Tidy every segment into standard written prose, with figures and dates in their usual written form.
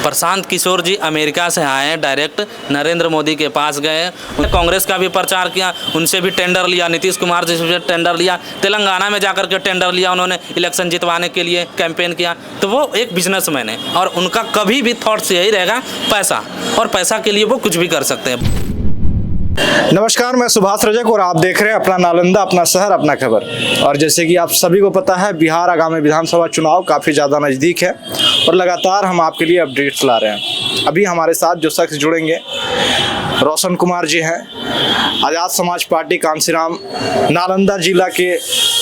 प्रशांत किशोर जी America से आए हैं, डायरेक्ट नरेंद्र मोदी के पास गए, कांग्रेस का भी प्रचार किया, उनसे भी टेंडर लिया, नीतीश कुमार जी से टेंडर लिया, तेलंगाना में जाकर के टेंडर लिया, उन्होंने इलेक्शन जितवाने के लिए कैंपेन किया। तो वो एक बिजनेसमैन है और उनका कभी भी थॉट्स यही रहेगा पैसा, और पैसा के लिए वो कुछ भी कर सकते हैं। नमस्कार, मैं सुभाष रजक और आप देख रहे हैं अपना नालंदा, अपना शहर, अपना खबर। और जैसे कि आप सभी को पता है, बिहार आगामी विधानसभा चुनाव काफ़ी ज़्यादा नज़दीक है और लगातार हम आपके लिए अपडेट्स ला रहे हैं। अभी हमारे साथ जो शख्स जुड़ेंगे रोशन कुमार जी हैं, आज़ाद समाज पार्टी कांसीराम नालंदा जिला के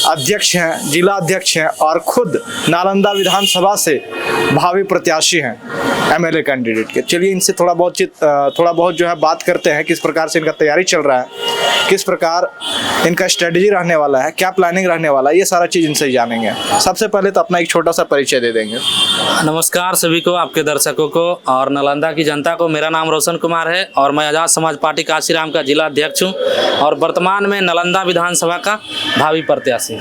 अध्यक्ष हैं, जिला अध्यक्ष हैं और खुद नालंदा विधानसभा से भावी प्रत्याशी हैं, एमएलए कैंडिडेट के। चलिए इनसे थोड़ा बहुत जो है बात करते हैं, किस प्रकार से इनका तैयारी चल रहा है, किस प्रकार इनका स्ट्रेटजी रहने वाला है, क्या प्लानिंग रहने वाला है, ये सारा चीज़ इनसे जानेंगे। सबसे पहले तो अपना एक छोटा सा परिचय दे देंगे। नमस्कार सभी को, आपके दर्शकों को और नालंदा की जनता को। मेरा नाम रोशन कुमार है और मैं आज़ाद समाज पार्टी कांसीराम का जिला अध्यक्ष हूँ और वर्तमान में नालंदा विधानसभा का भावी प्रत्याशी।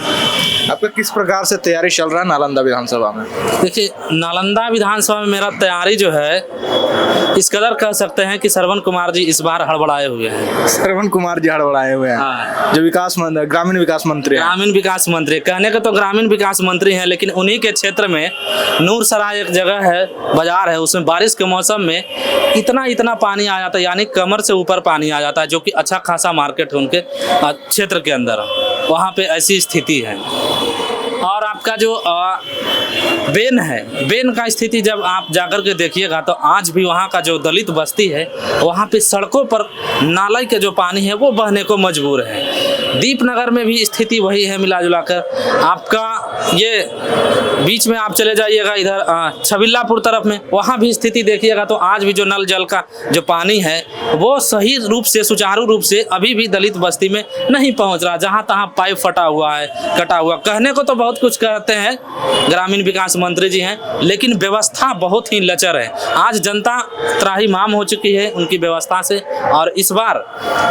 आपका किस प्रकार से तैयारी चल रहा है नालंदा विधानसभा में? देखिए, नालंदा विधानसभा में मेरा तैयारी जो है इस कदर कह सकते हैं कि श्रवण कुमार जी इस बार हड़बड़ाए हुए हैं। श्रवण कुमार जी हड़बड़ाए हुए हैं। हाँ। जो ग्रामीण विकास मंत्री हैं। ग्रामीण विकास मंत्री कहने के तो ग्रामीण विकास मंत्री हैं, लेकिन उन्हीं के क्षेत्र में नूरसराय एक जगह है, बाजार है, उसमें बारिश के मौसम में इतना पानी आ जाता है, यानी कमर से ऊपर पानी आ जाता है, जो कि अच्छा खासा मार्केट है उनके क्षेत्र के अंदर। वहाँ पे ऐसी स्थिति है। और आपका जो बेन है, बेन का स्थिति जब आप जाकर के देखिएगा तो आज भी वहाँ का जो दलित बस्ती है, वहाँ पे सड़कों पर नाले के जो पानी है वो बहने को मजबूर है। दीपनगर में भी स्थिति वही है मिला जुला कर। आपका ये बीच में आप चले जाइएगा इधर छबिल्लापुर तरफ में, वहाँ भी स्थिति देखिएगा तो आज भी जो नल जल का जो पानी है वो सही रूप से, सुचारू रूप से अभी भी दलित बस्ती में नहीं पहुँच रहा। जहाँ तहाँ पाइप फटा हुआ है, कटा हुआ। कहने को तो बहुत कुछ कहते हैं ग्रामीण विकास मंत्री जी हैं, लेकिन व्यवस्था बहुत ही लचर है। आज जनता त्राहिमाम हो चुकी है उनकी व्यवस्था से, और इस बार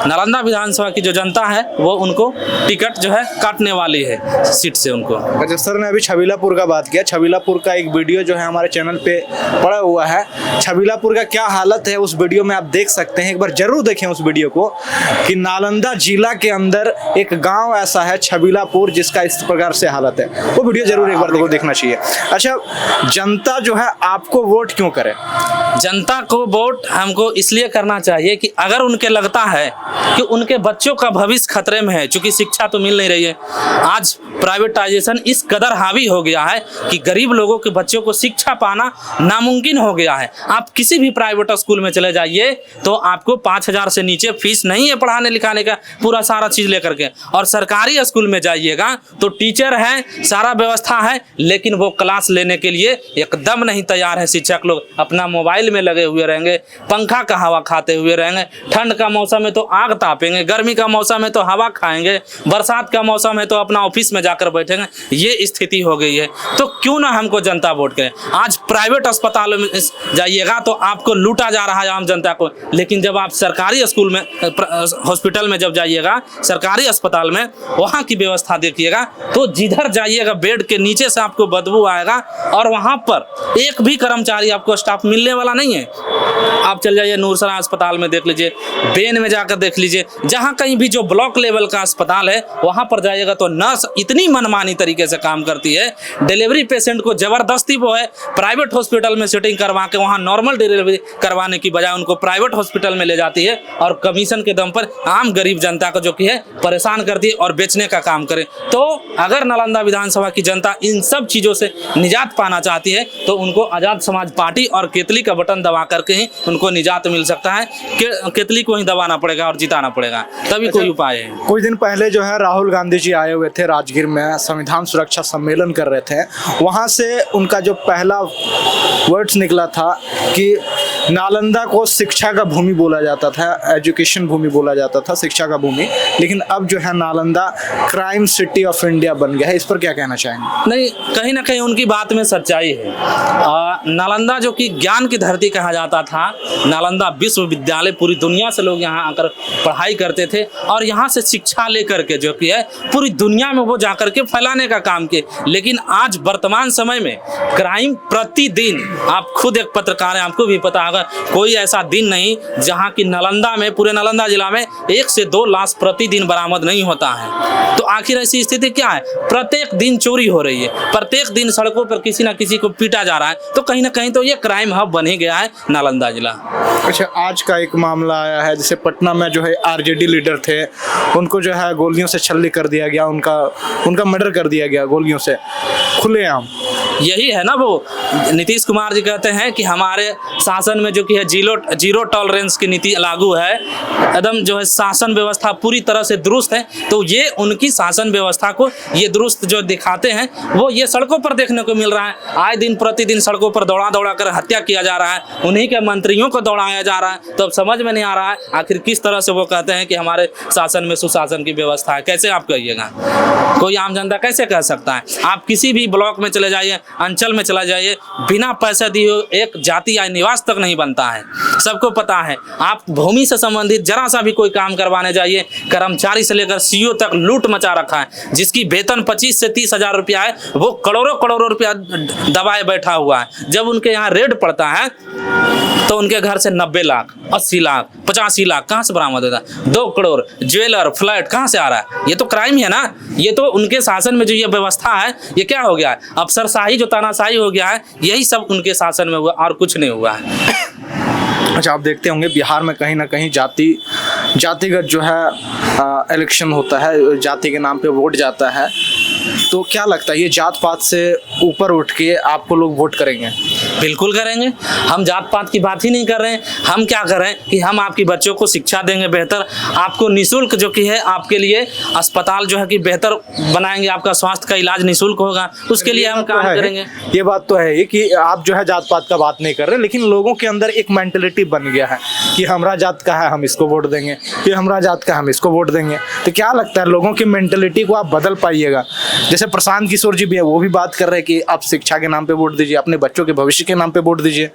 नालंदा विधानसभा की जो जनता है वो उनको टिकट जो है काटने वाली है सीट से उनको। अच्छा, सर ने अभी छबीलापुर का बात किया। छबीलापुर का एक वीडियो जो है हमारे चैनल पे पड़ा हुआ है। छबीलापुर का क्या हालत है उस वीडियो में आप देख सकते हैं, एक बार जरूर देखें उस वीडियो को, कि नालंदा जिला के अंदर एक गाँव ऐसा है छबीलापुर जिसका इस प्रकार से हालत है। वो वीडियो जरूर एक बार लोगों को देखना चाहिए। अच्छा, जनता जो है आपको वोट क्यों करे? जनता को वोट हमको इसलिए करना चाहिए कि अगर उनके लगता है कि उनके बच्चों का भविष्य खतरे में है, क्योंकि शिक्षा तो मिल नहीं रही है। आज प्राइवेटाइजेशन इस कदर हावी हो गया है कि गरीब लोगों के बच्चों को शिक्षा पाना नामुमकिन हो गया है। आप किसी भी प्राइवेट स्कूल में चले जाइए तो आपको 5,000 से नीचे फीस नहीं है पढ़ाने लिखाने का, पूरा सारा चीज़ लेकर के। और सरकारी स्कूल में जाइएगा तो टीचर है, सारा व्यवस्था है, लेकिन वो क्लास लेने के लिए एकदम नहीं तैयार है। शिक्षक लोग अपना मोबाइल में लगे हुए रहेंगे, पंखा का हवा खाते हुए रहेंगे। ठंड का मौसम है तो आग तापेंगे, गर्मी का मौसम है तो हवा खाएंगे, बरसात का मौसम है तो अपना ऑफिस में जाकर बैठेंगे। ये स्थिति हो गई है। तो क्यों ना हमको जनता वोट करे। आज प्राइवेट अस्पतालों में जाइएगा तो आपको लूटा जा रहा है आम जनता को, लेकिन जब आप सरकारी स्कूल में, हॉस्पिटल में जब जाइएगा, सरकारी अस्पताल में, वहाँ की व्यवस्था देखिएगा तो जिधर जाइएगा बेड के नीचे से आपको बदबू आएगा और वहाँ पर एक भी कर्मचारी आपको स्टाफ मिलने वाला नहीं है। आप चल जाइए नूरसराय अस्पताल में देख लीजिए, बेन में जाकर देख लीजिए, जहाँ कहीं भी जो ब्लॉक लेवल का अस्पताल है वहाँ पर जाइएगा तो नर्स इतनी मनमानी तरीके से काम करती है। डिलीवरी पेशेंट को जबरदस्ती वो है प्राइवेट हॉस्पिटल में सेटिंग करवा के वहाँ नॉर्मल डिलीवरी करवाने की बजाय उनको प्राइवेट हॉस्पिटल में ले जाती है और कमीशन के दम पर आम गरीब जनता को जो कि है परेशान करती है और बेचने का काम करे। तो अगर नालंदा विधानसभा की जनता इन सब चीज़ों से निजात पाना चाहती है तो उनको आज़ाद समाज पार्टी और केतली का बटन दबा करके ही उनको निजात मिल सकता है। केतली को ही दबाना पड़ेगा और जिताना पड़ेगा, तभी कोई उपाय है। कुछ दिन पहले जो है राहुल गांधी जी आए हुए थे राजगीर में, संविधान सुरक्षा सम्मेलन कर रहे थे। वहाँ से उनका जो पहला वर्ड्स निकला था कि नालंदा को शिक्षा का भूमि बोला जाता था, एजुकेशन भूमि बोला जाता था, शिक्षा का भूमि, लेकिन अब जो है Nalanda crime city of India बन गया है। इस पर क्या कहना चाहेंगे? नहीं, कहीं ना कहीं उनकी बात में सच्चाई है। नालंदा जो कि ज्ञान की धरती कहा जाता था, नालंदा विश्वविद्यालय, पूरी दुनिया से लोग यहाँ आकर पढ़ाई करते थे और यहाँ से शिक्षा लेकर के जो कि है पूरी दुनिया में वो जाकर के फैलाने का काम किए। लेकिन आज वर्तमान समय में क्राइम प्रतिदिन, आप खुद एक पत्रकार हैं, आपको भी पता होगा, कोई ऐसा दिन नहीं जहाँ की नालंदा में, पूरे नालंदा जिला में 1 से 2 लाश प्रतिदिन बरामद नहीं होता है। तो आखिर ऐसी स्थिति क्या है? प्रत्येक दिन चोरी हो रही है, प्रत्येक दिन सड़कों पर किसी ना किसी को पीटा जा रहा है। तो कहीं ना कहीं तो ये क्राइम हब बन ही गया है नालंदा जिला। अच्छा, आज का एक मामला आया है, जैसे पटना में जो है आरजेडी लीडर थे, उनको जो है गोलियों से छल्ली कर दिया गया, उनका मर्डर कर दिया गया गोलियों से, खुलेआम। यही है ना, वो नीतीश कुमार जी कहते हैं कि हमारे शासन में जो कि है जीरो टॉलरेंस की नीति लागू है, एकदम जो है शासन व्यवस्था पूरी तरह से दुरुस्त है। तो ये उनकी शासन व्यवस्था को ये दुरुस्त जो दिखाते हैं वो ये सड़कों पर देखने को मिल रहा है। आए दिन प्रतिदिन सड़कों पर दौड़ा दौड़ा कर हत्या किया जा रहा है, उन्हीं के मंत्रियों को दौड़ाया जा रहा है। तो अब समझ में नहीं आ रहा है आखिर किस तरह से वो कहते हैं कि हमारे शासन में सुशासन की व्यवस्था है। कैसे आप कहिएगा? कोई आम जनता कैसे कह सकता है? आप किसी भी ब्लॉक में चले जाइए, अंचल में चला जाइए, बिना पैसे दिए एक जाति या निवास तक नहीं बनता है, सबको पता है। आप भूमि से संबंधित जरा सा भी कोई काम करवाने जाइए, कर्मचारी से लेकर सीईओ तक लूट मचा रखा है। जिसकी वेतन 25 से 30 हजार रुपया है, वो करोड़ों रुपया दबाए बैठा हुआ है। जब उनके यहाँ रेड पड़ता है तो उनके घर से 90 लाख, 80 लाख, 85 लाख कहाँ से बरामद होता है? 2 करोड़ ज्वेलर, फ्लैट कहाँ से आ रहा है? ये तो क्राइम है ना। ये तो उनके शासन में जो ये व्यवस्था है, ये क्या हो गया है? अफसरशाही, जो तानाशाही हो गया है, यही सब उनके शासन में हुआ और कुछ नहीं हुआ है। अच्छा, आप देखते होंगे बिहार में कहीं ना कहीं जातिगत जो है इलेक्शन होता है, जाति के नाम पे वोट जाता है। तो क्या लगता है ये जात पात से ऊपर उठ के आपको लोग वोट करेंगे? बिल्कुल करेंगे। हम जात पात की बात ही नहीं कर रहे हैं। हम क्या कर रहे हैं कि हम आपकी बच्चों को शिक्षा देंगे बेहतर, आपको निःशुल्क जो कि है आपके लिए अस्पताल जो है कि बेहतर बनाएंगे, आपका स्वास्थ्य का इलाज निःशुल्क होगा, उसके लिए हम काम करेंगे। ये बात तो है ही कि आप जो है जात पात का बात नहीं कर रहे, लेकिन लोगों के अंदर एक मेंटेलिटी बन गया है कि हमरा जात का है हम इसको वोट देंगे, फिर हमरा जात का हम इसको वोट देंगे। तो क्या लगता है लोगों की मेंटेलिटी को आप बदल पाइएगा? जैसे प्रशांत किशोर जी भी है, वो भी बात कर रहे हैं कि आप शिक्षा के नाम पे वोट दीजिए, अपने बच्चों के भविष्य के नाम पे वोट दीजिए।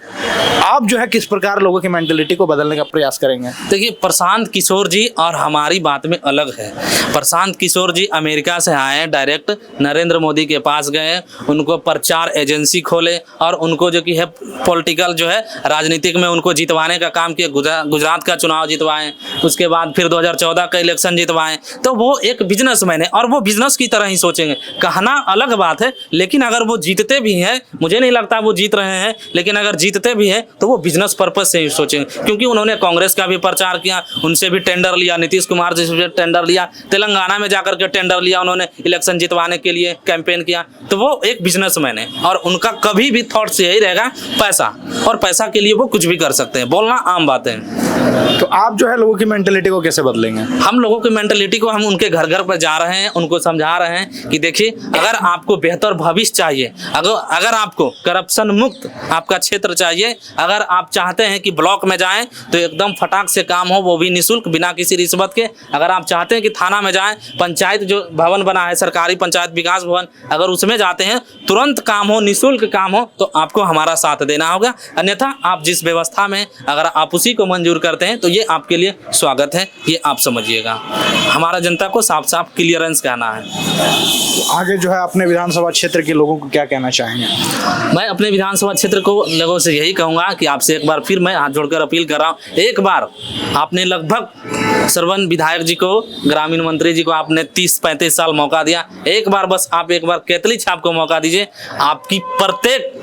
आप जो है किस प्रकार लोगों की मेंटेलिटी को बदलने का प्रयास करेंगे? देखिए, प्रशांत किशोर जी और हमारी बात में अलग है। प्रशांत किशोर जी अमेरिका से आए, डायरेक्ट नरेंद्र मोदी के पास गए, उनको प्रचार एजेंसी खोले और उनको जो कि है पॉलिटिकल जो है राजनीतिक में उनको जितवाने का काम किया। गुजरात का चुनाव जितवाएं, उसके बाद फिर 2014 का इलेक्शन जितवाएं। तो वो एक बिजनेसमैन है और वो बिजनेस की तरह ही सोचेंगे। कहना अलग बात है, लेकिन अगर वो जीतते भी हैं, मुझे नहीं लगता वो जीत रहे हैं, लेकिन अगर जीतते भी हैं तो वो बिजनेस पर्पस से ही सोचेंगे। क्योंकि उन्होंने कांग्रेस का भी प्रचार किया, उनसे भी टेंडर लिया, नीतीश कुमार जी से टेंडर लिया, तेलंगाना में जाकर के टेंडर लिया, उन्होंने इलेक्शन जितवाने के लिए कैंपेन किया। तो वो एक बिजनेसमैन है और उनका कभी भी थॉट्स यही रहेगा पैसा, और पैसा के लिए वो कुछ भी कर सकते हैं। बोलना आम बात है। तो आप जो है लोगों की मेंटेलिटी को कैसे बदलेंगे? हम लोगों की मेंटेलिटी को हम उनके घर घर पर जा रहे हैं, उनको समझा रहे हैं कि देखिए, अगर आपको बेहतर भविष्य चाहिए, अगर आपको करप्शन मुक्त आपका क्षेत्र चाहिए, अगर आप चाहते हैं कि ब्लॉक में जाएं तो एकदम फटाक से काम हो, वो भी निःशुल्क, बिना किसी रिश्वत के। अगर आप चाहते हैं कि थाना में जाएं, पंचायत जो भवन बना है, सरकारी पंचायत विकास भवन, अगर उसमें जाते हैं, तुरंत काम हो, निःशुल्क काम हो, तो आपको हमारा साथ देना होगा। अन्यथा आप जिस व्यवस्था में अगर आप उसी को मंजूर करते हैं तो ये आपके लिए स्वागत है, ये आप समझिएगा। हमारा जनता को साफ साफ क्लियरेंस कहना है। तो आगे जो है अपने विधानसभा क्षेत्र के लोगों को क्या कहना चाहेंगे? मैं अपने विधानसभा क्षेत्र को लोगों से यही कहूँगा कि आपसे एक बार फिर मैं हाथ जोड़कर अपील कर रहा हूँ। एक बार आपने लगभग श्रवण विधायक जी को, ग्रामीण मंत्री जी को आपने 30-35 साल मौका दिया। एक बार बस आप एक बार केतली छाप को मौका दीजिए। आपकी प्रत्येक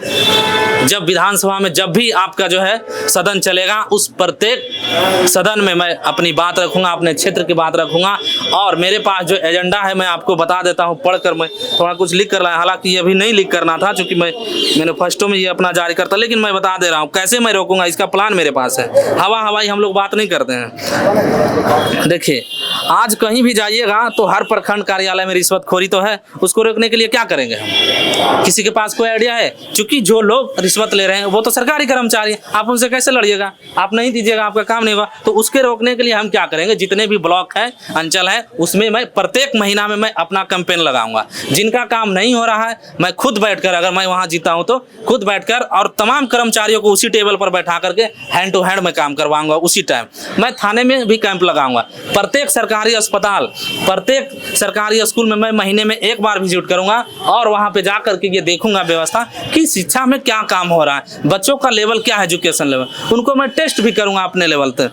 जब विधानसभा में जब भी आपका जो है सदन चलेगा, उस प्रत्येक सदन में मैं अपनी बात रखूंगा, अपने क्षेत्र की बात रखूंगा। और मेरे पास जो एजेंडा है मैं आपको बता देता हूं, पढ़कर मैं थोड़ा कुछ लिख कर लाया। हालांकि ये अभी नहीं लिख करना था, क्योंकि मैं मैनिफेस्टो में ये अपना जारी करता, लेकिन मैं बता दे रहा हूँ कैसे मैं रोकूंगा। इसका प्लान मेरे पास है। हवाई हम लोग बात नहीं करते हैं। देखिए, आज कहीं भी जाइएगा तो हर प्रखंड कार्यालय में रिश्वतखोरी तो है, उसको रोकने के लिए क्या करेंगे हम? किसी के पास कोई आइडिया है? क्योंकि जो लोग रिश्वत ले रहे हैं वो तो सरकारी कर्मचारी हैं, आप उनसे कैसे लड़िएगा? आप नहीं दीजिएगा, आपका काम नहीं होगा। तो उसके रोकने के लिए हम क्या करेंगे, जितने भी ब्लॉक है, अंचल है, उसमें मैं प्रत्येक महीना में मैं अपना कैंपेन लगाऊंगा। जिनका काम नहीं हो रहा है मैं खुद बैठकर, अगर मैं वहां जीता हूं तो खुद बैठकर और तमाम कर्मचारियों को उसी टेबल पर बैठा करके हैंड टू हैंड मैं काम करवाऊंगा। उसी टाइम मैं थाने में भी कैंप लगाऊंगा, प्रत्येक सरकारी अस्पताल, प्रत्येक सरकारी स्कूल में मैं महीने में एक बार विजिट करूंगा और वहां पे जा करके ये देखूंगा व्यवस्था कि शिक्षा में क्या काम हो रहा है, बच्चों का लेवल क्या है, एजुकेशन लेवल, उनको मैं टेस्ट भी करूंगा अपने लेवल तक,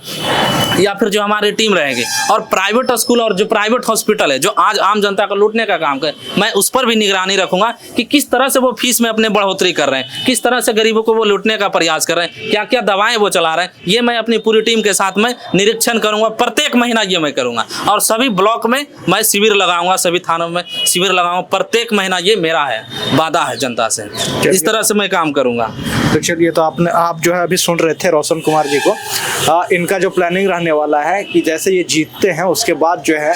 या फिर जो हमारी टीम रहेगी। और प्राइवेट स्कूल और जो प्राइवेट हॉस्पिटल है जो आज आम जनता को लूटने का काम करे, मैं उस पर भी निगरानी रखूंगा कि किस तरह से वो फीस में अपने बढ़ोतरी कर रहे हैं, किस तरह से गरीबों को वो लूटने का प्रयास कर रहे हैं, क्या क्या दवाएं वो चला रहे हैं। ये मैं अपनी पूरी टीम के साथ में निरीक्षण करूंगा, प्रत्येक महीना ये मैं करूंगा। और सभी ब्लॉक में मैं शिविर लगाऊंगा, सभी थानों में शिविर लगाऊंगा प्रत्येक महीना। ये मेरा है वादा है जनता से, इस तरह से मैं काम करूंगा। तो चलिए, तो आप जो है अभी सुन रहे थे रोशन कुमार जी को। इनका जो प्लानिंग रहने वाला है कि जैसे ये जीतते हैं उसके बाद जो है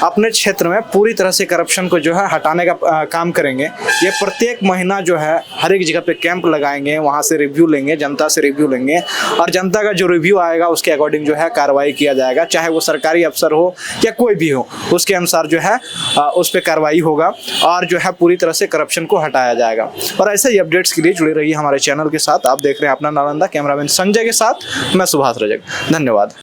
अपने क्षेत्र में पूरी तरह से करप्शन को जो है हटाने का काम करेंगे। ये प्रत्येक महीना जो है हर एक जगह पे कैंप लगाएंगे, वहाँ से रिव्यू लेंगे, जनता से रिव्यू लेंगे और जनता का जो रिव्यू आएगा उसके अकॉर्डिंग जो है कार्रवाई किया जाएगा, चाहे वो सरकारी अफसर हो या कोई भी हो, उसके अनुसार जो है उस पर कार्रवाई होगा और जो है पूरी तरह से करप्शन को हटाया जाएगा। और ऐसे ही अपडेट्स के लिए जुड़े रहिए हमारे चैनल के साथ। आप देख रहे हैं अपना नालंदा, कैमरामैन संजय के साथ मैं सुभाष रजक। धन्यवाद।